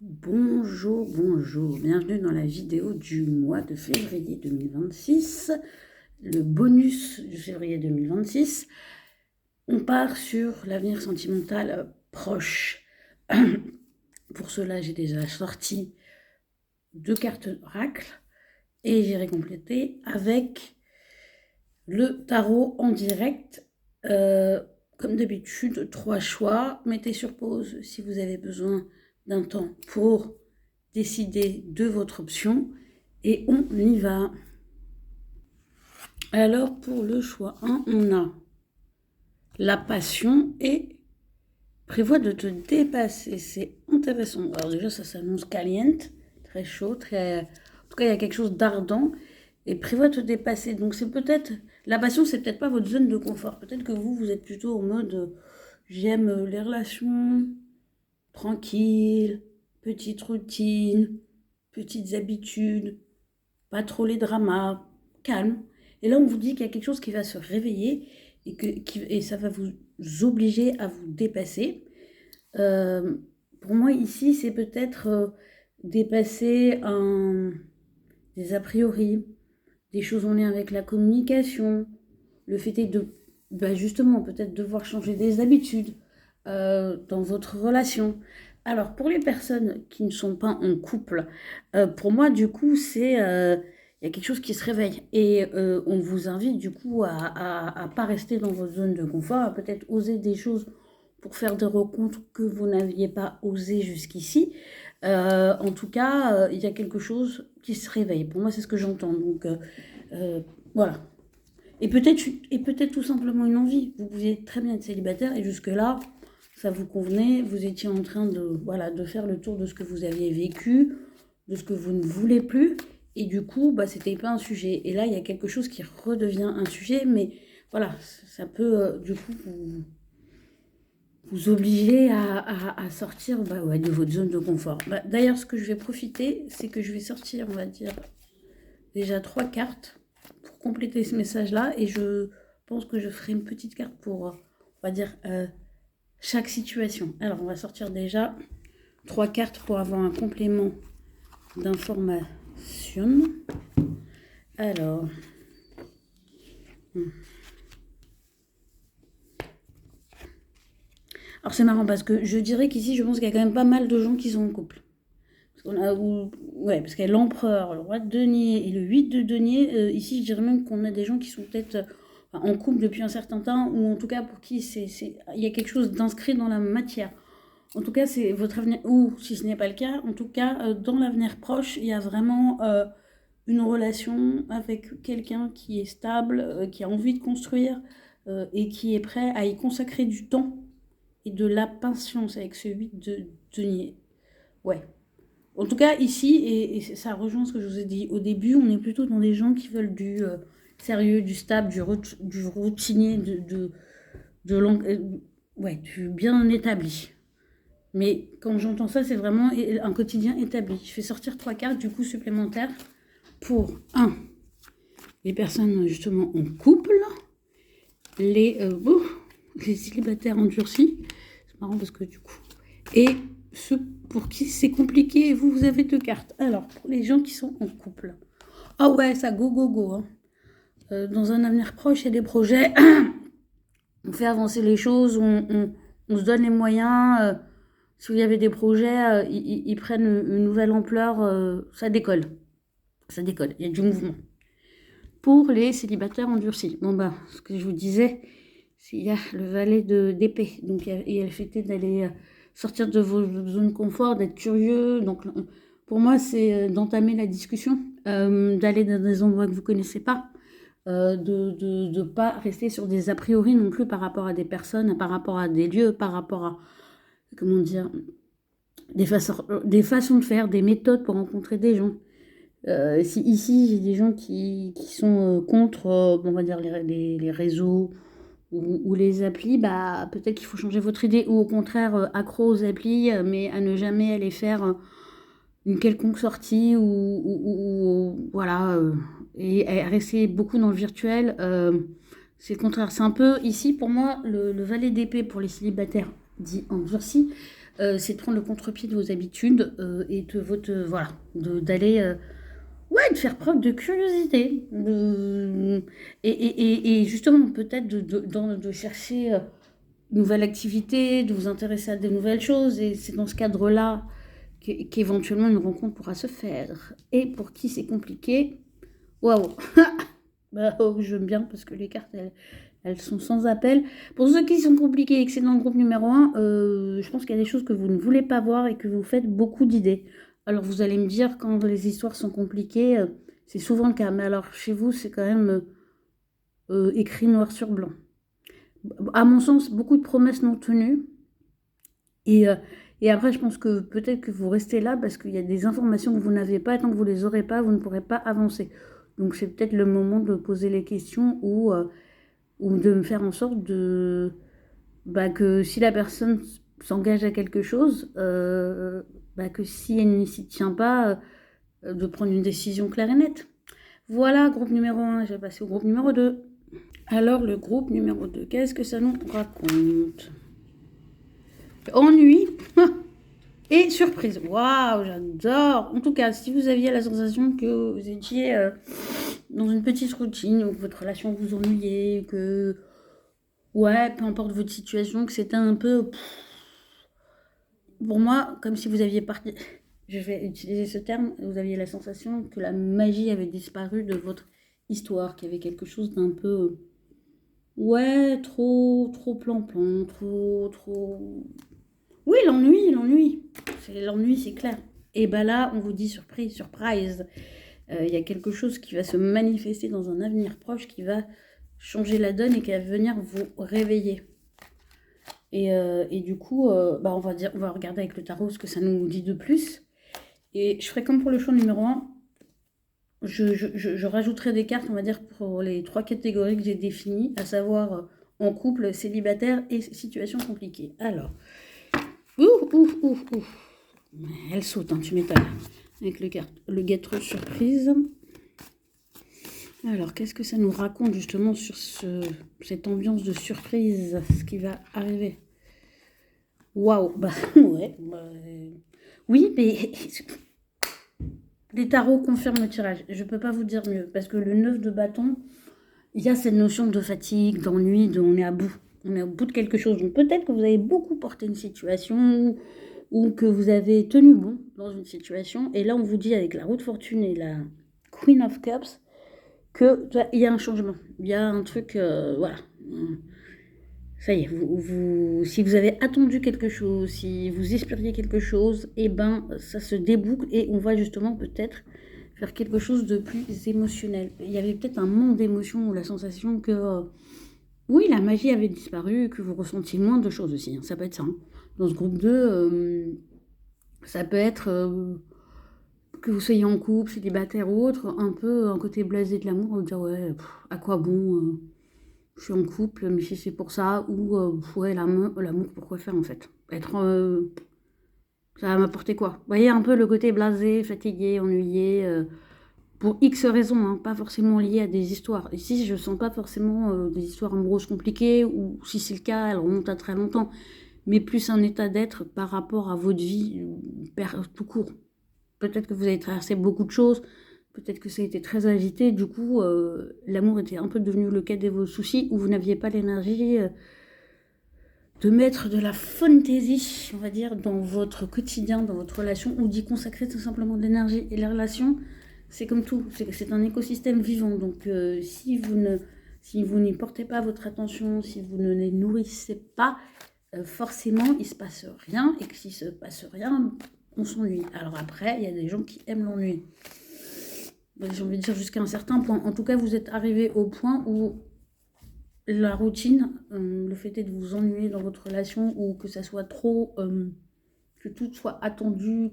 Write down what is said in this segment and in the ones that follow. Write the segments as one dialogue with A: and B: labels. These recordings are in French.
A: Bonjour, bonjour, bienvenue dans la vidéo du mois de février 2026, le bonus du février 2026. On part sur l'avenir sentimental proche. Pour cela, j'ai déjà sorti 2 cartes oracle et j'irai compléter avec le tarot en direct. Comme d'habitude, 3 choix. Mettez sur pause si vous avez besoin d'un temps pour décider de votre option et on y va. Alors pour le choix 1, on a la passion et prévoit de te dépasser. C'est intéressant. Alors déjà ça s'annonce caliente, très chaud, très... En tout cas il y a quelque chose d'ardent et prévoit de te dépasser. Donc c'est peut-être... La passion c'est peut-être pas votre zone de confort. Peut-être que vous êtes plutôt en mode j'aime les relations tranquilles, petites routines, petites habitudes, pas trop les dramas, calme. Et là, on vous dit qu'il y a quelque chose qui va se réveiller et ça va vous obliger à vous dépasser. Pour moi, ici, c'est peut-être dépasser des a priori, des choses en lien avec la communication, le fait est de, justement, peut-être devoir changer des habitudes dans votre relation. Alors, pour les personnes qui ne sont pas en couple, pour moi, du coup, c'est... il y a quelque chose qui se réveille. Et on vous invite, du coup, à pas rester dans votre zone de confort, à peut-être oser des choses pour faire des rencontres que vous n'aviez pas osé jusqu'ici. En tout cas, il y a quelque chose qui se réveille. Pour moi, c'est ce que j'entends. Donc, voilà. Et peut-être tout simplement une envie. Vous pouviez très bien être célibataire et jusque-là, ça vous convenait. Vous étiez en train de faire le tour de ce que vous aviez vécu, de ce que vous ne voulez plus. Et du coup, c'était pas un sujet. Et là, il y a quelque chose qui redevient un sujet. Mais voilà, ça peut du coup vous obliger à sortir de votre zone de confort. D'ailleurs, ce que je vais profiter, c'est que je vais sortir, on va dire, déjà 3 cartes pour compléter ce message-là. Et je pense que je ferai une petite carte pour, on va dire, chaque situation. Alors, on va sortir déjà 3 cartes pour avoir un complément d'information. Alors... Alors, c'est marrant parce que je dirais qu'ici, je pense qu'il y a quand même pas mal de gens qui sont en couple. Parce qu'il y a l'empereur, le roi de denier et le 8 de denier. Ici, je dirais même qu'on a des gens qui sont peut-être en couple depuis un certain temps, ou en tout cas pour qui il y a quelque chose d'inscrit dans la matière. En tout cas, c'est votre avenir, ou si ce n'est pas le cas, en tout cas, dans l'avenir proche, il y a vraiment une relation avec quelqu'un qui est stable, qui a envie de construire et qui est prêt à y consacrer du temps et de la patience avec ce 8 de denier. Ouais. En tout cas, ici, et ça rejoint ce que je vous ai dit au début, on est plutôt dans des gens qui veulent du sérieux, du stable, du routinier, du bien établi. Mais quand j'entends ça, c'est vraiment un quotidien établi. Je fais sortir 3 cartes, du coup, supplémentaires pour 1. Les personnes, justement, en couple. Les célibataires endurcis. C'est marrant parce que, du coup... Et ceux pour qui c'est compliqué, vous avez 2 cartes. Alors, pour les gens qui sont en couple. Ah ouais, ça go. Hein. Dans un avenir proche, il y a des projets. On fait avancer les choses, on se donne les moyens. Si il y avait des projets, ils prennent une nouvelle ampleur. Ça décolle. Il y a du mouvement. Pour les célibataires endurcis. Ce que je vous disais, il y a le valet d'épée. Donc, il y a le fait d'aller... sortir de vos zones de confort, d'être curieux. Donc, pour moi, c'est d'entamer la discussion, d'aller dans des endroits que vous ne connaissez pas, de ne pas rester sur des a priori non plus par rapport à des personnes, par rapport à des lieux, par rapport à, comment dire, des façons de faire, des méthodes pour rencontrer des gens. Ici, j'ai des gens qui sont contre, on va dire, les réseaux, ou les applis, peut-être qu'il faut changer votre idée, ou au contraire accro aux applis, mais à ne jamais aller faire une quelconque sortie, ou voilà, et à rester beaucoup dans le virtuel. C'est le contraire. C'est un peu, ici, pour moi, le valet d'épée pour les célibataires dit endurcis, c'est de prendre le contre-pied de vos habitudes et de votre... voilà, d'aller... ouais, de faire preuve de curiosité. Et justement, peut-être de chercher une nouvelle activité, de vous intéresser à de nouvelles choses. Et c'est dans ce cadre-là qu'éventuellement une rencontre pourra se faire. Et pour qui c'est compliqué, waouh! Bah, oh, j'aime bien parce que les cartes, elles sont sans appel. Pour ceux qui sont compliqués et que c'est dans le groupe numéro 1, je pense qu'il y a des choses que vous ne voulez pas voir et que vous faites beaucoup d'idées. Alors vous allez me dire, quand les histoires sont compliquées, c'est souvent le cas. Mais alors chez vous, c'est quand même écrit noir sur blanc. À mon sens, beaucoup de promesses non tenues. Et, et après, je pense que peut-être que vous restez là parce qu'il y a des informations que vous n'avez pas. Tant que vous ne les aurez pas, vous ne pourrez pas avancer. Donc c'est peut-être le moment de poser les questions ou de me faire en sorte que si la personne s'engage à quelque chose, que si elle n'y s'y tient pas, de prendre une décision claire et nette. Voilà, groupe numéro 1, je vais passer au groupe numéro 2. Alors, le groupe numéro 2, qu'est-ce que ça nous raconte? Ennui et surprise. Waouh, j'adore. En tout cas, si vous aviez la sensation que vous étiez dans une petite routine, ou que votre relation vous ennuyait, que, ouais, peu importe votre situation, que c'était un peu... Pour moi, comme si vous aviez parti... Je vais utiliser ce terme, vous aviez la sensation que la magie avait disparu de votre histoire, qu'il y avait quelque chose d'un peu... Ouais, trop plan-plan, trop... Oui, l'ennui. L'ennui, c'est clair. Et bah là, on vous dit surprise. Il y a quelque chose qui va se manifester dans un avenir proche, qui va changer la donne et qui va venir vous réveiller. Et du coup, on va regarder avec le tarot ce que ça nous dit de plus. Et je ferai comme pour le choix numéro 1. Je rajouterai des cartes, on va dire, pour les 3 catégories que j'ai définies, à savoir en couple, célibataire et situation compliquée. Alors, ouf. Elle saute, hein, tu m'étonnes. Avec le gâteau surprise. Alors, qu'est-ce que ça nous raconte justement sur cette ambiance de surprise, ce qui va arriver? Waouh, ouais. Oui, mais les tarots confirment le tirage. Je ne peux pas vous dire mieux, parce que le 9 de bâton, il y a cette notion de fatigue, d'ennui, on est à bout. On est au bout de quelque chose. Donc peut-être que vous avez beaucoup porté une situation ou que vous avez tenu bon dans une situation. Et là, on vous dit avec la roue de fortune et la Queen of Cups qu'il y a un changement. Il y a un truc, voilà. Ça y est, si vous avez attendu quelque chose, si vous espériez quelque chose, eh ben, ça se déboucle et on va justement peut-être faire quelque chose de plus émotionnel. Il y avait peut-être un manque d'émotion ou la sensation que, oui, la magie avait disparu, que vous ressentiez moins de choses aussi. Hein. Ça peut être ça. Hein. Dans ce groupe 2, ça peut être que vous soyez en couple, célibataire ou autre, un peu un côté blasé de l'amour, vous dire ouais, à quoi bon je suis en couple, mais si c'est pour ça, ou ouais, l'amour, pourquoi faire en fait? Ça va m'apporter quoi? Vous voyez un peu le côté blasé, fatigué, ennuyé, pour X raisons, hein, pas forcément lié à des histoires. Ici, je sens pas forcément des histoires amoureuses compliquées, ou si c'est le cas, elles remontent à très longtemps, mais plus un état d'être par rapport à votre vie tout court. Peut-être que vous avez traversé beaucoup de choses, peut-être que ça a été très agité, du coup, l'amour était un peu devenu le cadet de vos soucis, où vous n'aviez pas l'énergie de mettre de la fantaisie, on va dire, dans votre quotidien, dans votre relation, ou d'y consacrer tout simplement de l'énergie. Et la relation, c'est comme tout, c'est un écosystème vivant. Donc, si vous n'y portez pas votre attention, si vous ne les nourrissez pas, forcément, il se passe rien. Et que s'il se passe rien, on s'ennuie. Alors après, il y a des gens qui aiment l'ennui. J'ai envie de dire jusqu'à un certain point. En tout cas, vous êtes arrivé au point où la routine, le fait est de vous ennuyer dans votre relation ou que ça soit trop, que tout soit attendu,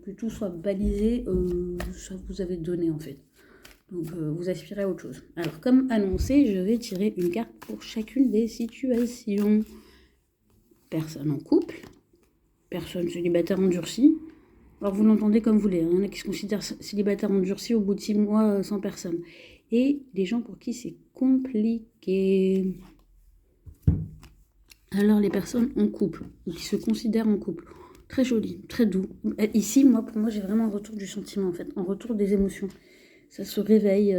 A: que tout soit balisé, ça vous avez donné en fait. Donc vous aspirez à autre chose. Alors comme annoncé, je vais tirer une carte pour chacune des situations. Personne en couple, personne célibataire endurci. Alors vous l'entendez comme vous voulez, il y en a qui se considèrent célibataires endurcis au bout de 6 mois sans personne. Et des gens pour qui c'est compliqué. Alors les personnes en couple, ou qui se considèrent en couple, très joli, très doux. Ici, pour moi, j'ai vraiment un retour du sentiment, en fait, un retour des émotions. Ça se réveille.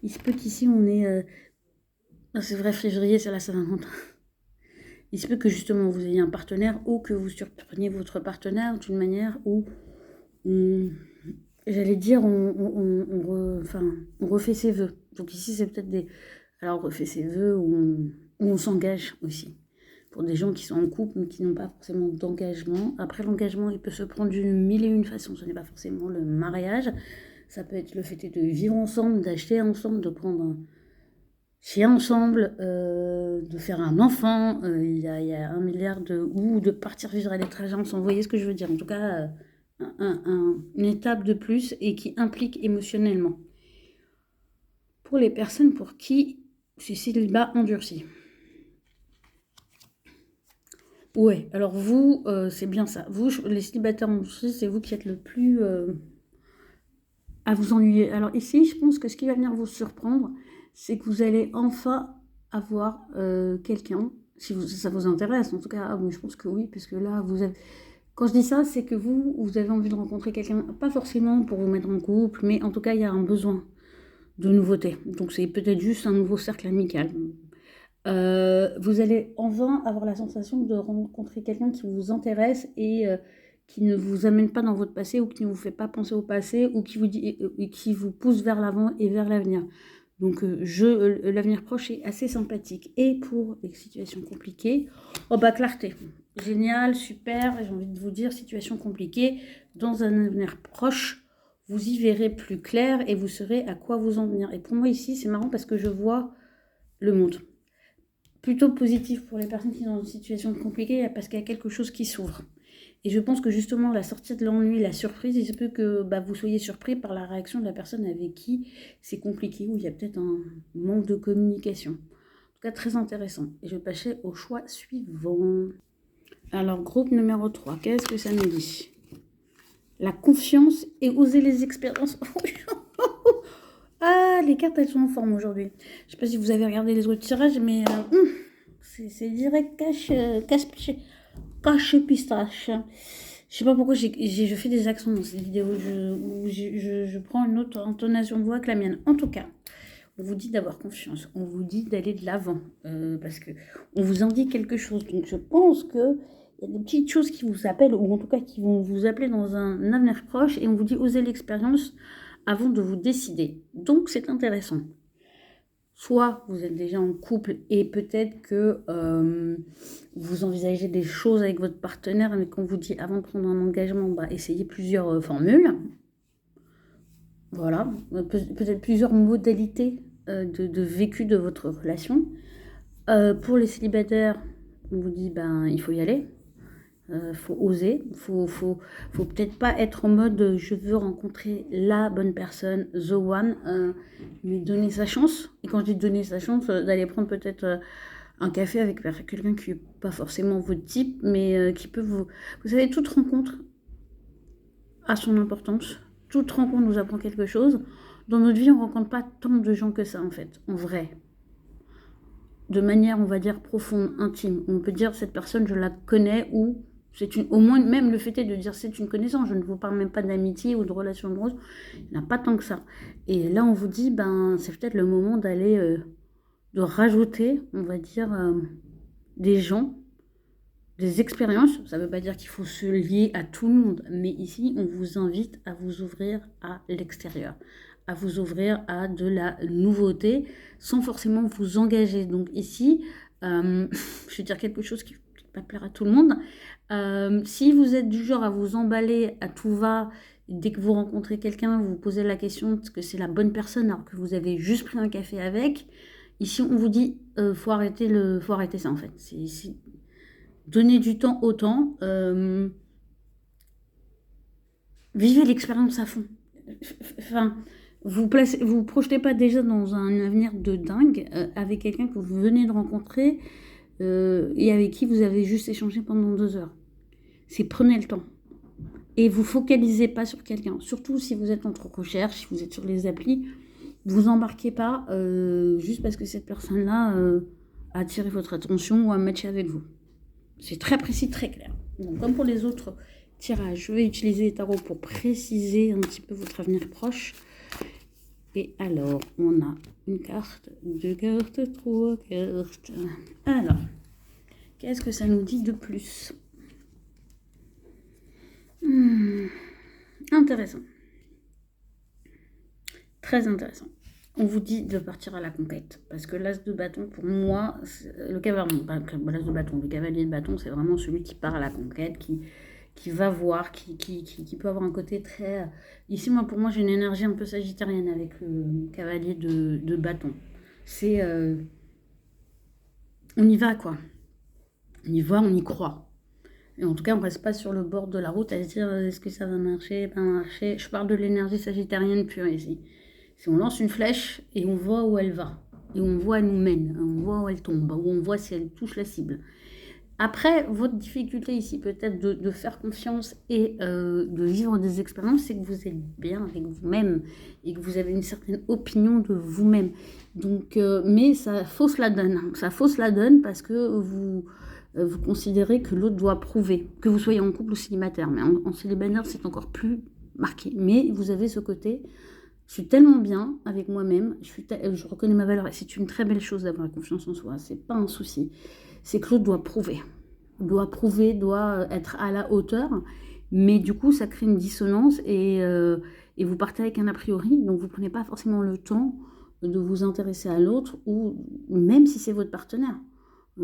A: Il se peut qu'ici, on est... c'est vrai, février, c'est la Saint-Valentin. Il se peut que, justement, vous ayez un partenaire ou que vous surpreniez votre partenaire d'une manière où... J'allais dire, on refait ses vœux. Donc ici, c'est peut-être des... Alors, on refait ses vœux où on s'engage aussi. Pour des gens qui sont en couple, mais qui n'ont pas forcément d'engagement. Après, l'engagement, il peut se prendre d'une mille et une façons. Ce n'est pas forcément le mariage. Ça peut être le fait de vivre ensemble, d'acheter ensemble, de prendre un chien ensemble, de faire un enfant. Il y a un milliard ou de partir vivre à l'étranger ensemble. Vous voyez ce que je veux dire? En tout cas... une étape de plus et qui implique émotionnellement. Pour les personnes pour qui c'est célibat endurci. Ouais, alors vous, c'est bien ça. Vous, les célibataires endurcis, c'est vous qui êtes le plus à vous ennuyer. Alors ici, je pense que ce qui va venir vous surprendre, c'est que vous allez enfin avoir quelqu'un, si ça vous intéresse. En tout cas, je pense que oui, parce que là, vous avez... Quand je dis ça, c'est que vous avez envie de rencontrer quelqu'un, pas forcément pour vous mettre en couple, mais en tout cas, il y a un besoin de nouveauté. Donc, c'est peut-être juste un nouveau cercle amical. Vous allez enfin avoir la sensation de rencontrer quelqu'un qui vous intéresse et qui ne vous amène pas dans votre passé ou qui ne vous fait pas penser au passé ou qui vous dit, qui vous pousse vers l'avant et vers l'avenir. Donc, l'avenir proche est assez sympathique. Et pour les situations compliquées, clarté. Génial, super, j'ai envie de vous dire, situation compliquée. Dans un avenir proche, vous y verrez plus clair et vous saurez à quoi vous en venir. Et pour moi, ici, c'est marrant parce que je vois le monde. Plutôt positif pour les personnes qui sont dans une situation compliquée parce qu'il y a quelque chose qui s'ouvre. Et je pense que justement, la sortie de l'ennui, la surprise, il se peut que vous soyez surpris par la réaction de la personne avec qui c'est compliqué, où il y a peut-être un manque de communication. En tout cas, très intéressant. Et je vais passer au choix suivant. Alors, groupe numéro 3, qu'est-ce que ça nous dit? La confiance et oser les expériences. Ah, les cartes, elles sont en forme aujourd'hui. Je ne sais pas si vous avez regardé les autres tirages, mais c'est direct cache pistache. Je sais pas pourquoi je fais des accents dans cette vidéo, je prends une autre intonation de voix que la mienne. En tout cas, on vous dit d'avoir confiance, on vous dit d'aller de l'avant, parce que on vous indique quelque chose. Donc je pense que il y a des petites choses qui vous appellent, ou en tout cas qui vont vous appeler dans un avenir proche, et on vous dit osez l'expérience avant de vous décider. Donc c'est intéressant. Soit vous êtes déjà en couple et peut-être que vous envisagez des choses avec votre partenaire, mais qu'on vous dit avant de prendre un engagement, essayez plusieurs formules. Voilà, peut-être plusieurs modalités de vécu de votre relation. Pour les célibataires, on vous dit il faut y aller. Faut oser, faut peut-être pas être en mode je veux rencontrer la bonne personne, the one, mais donner sa chance. Et quand je dis donner sa chance, d'aller prendre peut-être un café avec quelqu'un qui n'est pas forcément votre type, mais qui peut vous... Vous savez, toute rencontre a son importance. Toute rencontre nous apprend quelque chose. Dans notre vie, on ne rencontre pas tant de gens que ça, en fait, en vrai. De manière, on va dire, profonde, intime. On peut dire, cette personne, je la connais ou... au moins, même le fait est de dire c'est une connaissance, je ne vous parle même pas d'amitié ou de relation amoureuse, il n'y en a pas tant que ça. Et là, on vous dit, c'est peut-être le moment d'aller, de rajouter, on va dire, des gens, des expériences. Ça ne veut pas dire qu'il faut se lier à tout le monde, mais ici, on vous invite à vous ouvrir à l'extérieur, à vous ouvrir à de la nouveauté, sans forcément vous engager. Donc ici, je vais dire quelque chose qui pas plaire à tout le monde. Si vous êtes du genre à vous emballer à tout va, dès que vous rencontrez quelqu'un, vous vous posez la question est-ce que c'est la bonne personne alors que vous avez juste pris un café avec, ici on vous dit faut arrêter ça en fait. Donner du temps au temps, vivez l'expérience à fond. Enfin, vous projetez pas déjà dans un avenir de dingue avec quelqu'un que vous venez de rencontrer et avec qui vous avez juste échangé pendant 2 heures. Prenez le temps. Et vous focalisez pas sur quelqu'un. Surtout si vous êtes entre recherche, si vous êtes sur les applis, vous embarquez pas juste parce que cette personne-là a attiré votre attention ou a matché avec vous. C'est très précis, très clair. Donc, comme pour les autres tirage. Je vais utiliser les tarots pour préciser un petit peu votre avenir proche. Et alors, on a une carte, 2 cartes, 3 cartes. Alors, qu'est-ce que ça nous dit de plus? Intéressant. Très intéressant. On vous dit de partir à la conquête. Parce que l'as de bâton, pour moi, le cavalier, l'as de bâton, le cavalier de bâton, c'est vraiment celui qui part à la conquête, qui va voir, qui peut avoir un côté très... Ici, pour moi, j'ai une énergie un peu sagittarienne avec le cavalier de bâton. C'est... on y va, quoi. On y va, on y croit. Et en tout cas, on ne reste pas sur le bord de la route à se dire est-ce que ça va marcher, pas marcher. Je parle de l'énergie sagittarienne pure ici. Si on lance une flèche et on voit où elle va, et on voit elle nous mène, on voit où elle tombe, ou on voit si elle touche la cible. Après, votre difficulté ici, peut-être de faire confiance et de vivre des expériences, c'est que vous êtes bien avec vous-même et que vous avez une certaine opinion de vous-même. Donc, mais ça fausse la donne. Ça fausse la donne parce que vous considérez que l'autre doit prouver, que vous soyez en couple ou célibataire. Mais en célibataire, c'est encore plus marqué. Mais vous avez ce côté, je suis tellement bien avec moi-même, je reconnais ma valeur et c'est une très belle chose d'avoir confiance en soi, c'est pas un souci. C'est que l'autre doit prouver, doit être à la hauteur, mais du coup ça crée une dissonance et vous partez avec un a priori, donc vous ne prenez pas forcément le temps de vous intéresser à l'autre, ou même si c'est votre partenaire.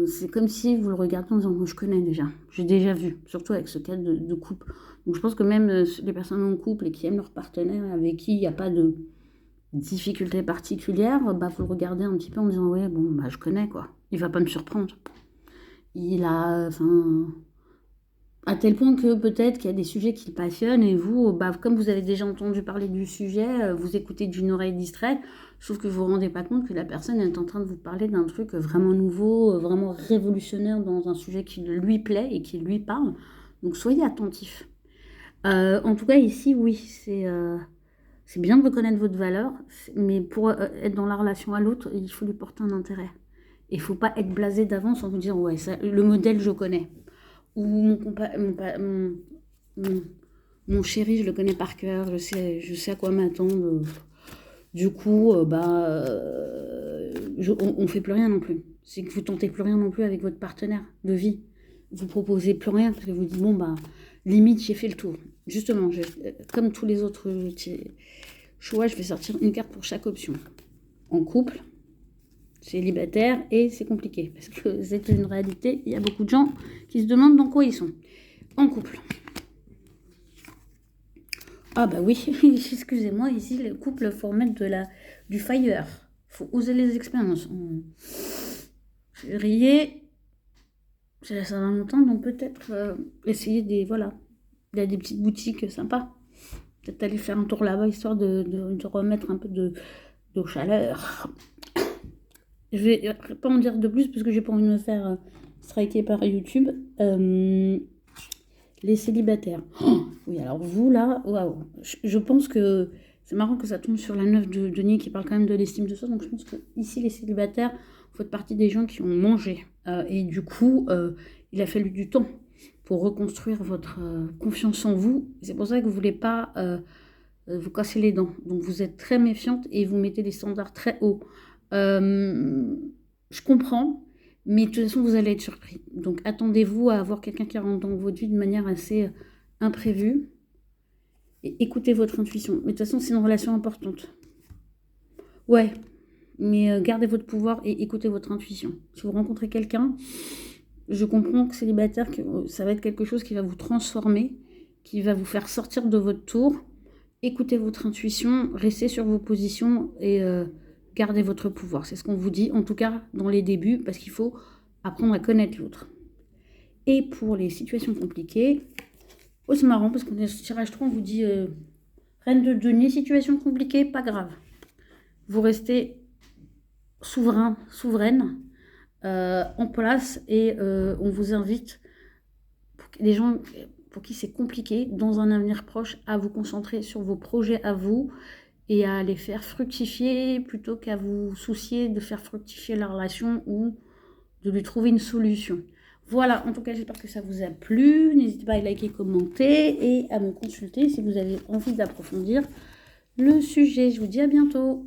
A: C'est comme si vous le regardez en disant moi je connais déjà, j'ai déjà vu, surtout avec ce cas de couple. Donc je pense que même les personnes en couple et qui aiment leur partenaire, avec qui il n'y a pas de difficulté particulière, vous le regardez un petit peu en disant ouais bon je connais quoi, il va pas me surprendre. Il a, à tel point que peut-être qu'il y a des sujets qui le passionnent et vous, comme vous avez déjà entendu parler du sujet, vous écoutez d'une oreille distraite, sauf que vous vous rendez pas compte que la personne est en train de vous parler d'un truc vraiment nouveau, vraiment révolutionnaire dans un sujet qui lui plaît et qui lui parle. Donc soyez attentifs. En tout cas ici, oui, c'est bien de reconnaître votre valeur, mais pour être dans la relation à l'autre, il faut lui porter un intérêt. Il ne faut pas être blasé d'avance en vous disant ouais, ça, le modèle je connais. Ou mon chéri, je le connais par cœur, je sais à quoi m'attendre. Du coup, on ne fait plus rien non plus. C'est que vous tentez plus rien non plus avec votre partenaire de vie. Vous proposez plus rien parce que vous dites limite j'ai fait le tour. Justement, comme tous les autres choix, je vais sortir une carte pour chaque option. En couple, célibataire, et c'est compliqué parce que c'est une réalité. Il y a beaucoup de gens qui se demandent dans quoi ils sont. En couple. Ah oui, excusez-moi, ici le couple, il faut remettre du fire. Il faut oser les expériences. Février, c'est la Saint-Valentin, donc peut-être essayer il y a des petites boutiques sympas. Peut-être aller faire un tour là-bas, histoire de remettre un peu de chaleur. Je vais pas en dire de plus, parce que j'ai pas envie de me faire striker par YouTube. Les célibataires. Oui, alors vous, là, waouh. Je pense que c'est marrant que ça tombe sur la 9 de denier qui parle quand même de l'estime de soi. Donc je pense que ici, les célibataires, vous faites partie des gens qui ont mangé. Et du coup, il a fallu du temps pour reconstruire votre confiance en vous. C'est pour ça que vous ne voulez pas vous casser les dents. Donc vous êtes très méfiante et vous mettez des standards très hauts. Je comprends, mais de toute façon, vous allez être surpris. Donc attendez-vous à avoir quelqu'un qui rentre dans votre vie de manière assez imprévue. Et écoutez votre intuition. Mais de toute façon, c'est une relation importante. Ouais, mais gardez votre pouvoir et écoutez votre intuition. Si vous rencontrez quelqu'un, je comprends que célibataire, ça va être quelque chose qui va vous transformer, qui va vous faire sortir de votre tour. Écoutez votre intuition, restez sur vos positions et gardez votre pouvoir. C'est ce qu'on vous dit, en tout cas dans les débuts, parce qu'il faut apprendre à connaître l'autre. Et pour les situations compliquées, c'est marrant parce qu'on est sur tirage 3, on vous dit reine de denier, situation compliquée, pas grave. Vous restez souveraine, en place, et on vous invite, les gens pour qui c'est compliqué, dans un avenir proche, à vous concentrer sur vos projets à vous et à les faire fructifier plutôt qu'à vous soucier de faire fructifier la relation ou de lui trouver une solution. Voilà, en tout cas, j'espère que ça vous a plu. N'hésitez pas à liker, commenter et à me consulter si vous avez envie d'approfondir le sujet. Je vous dis à bientôt.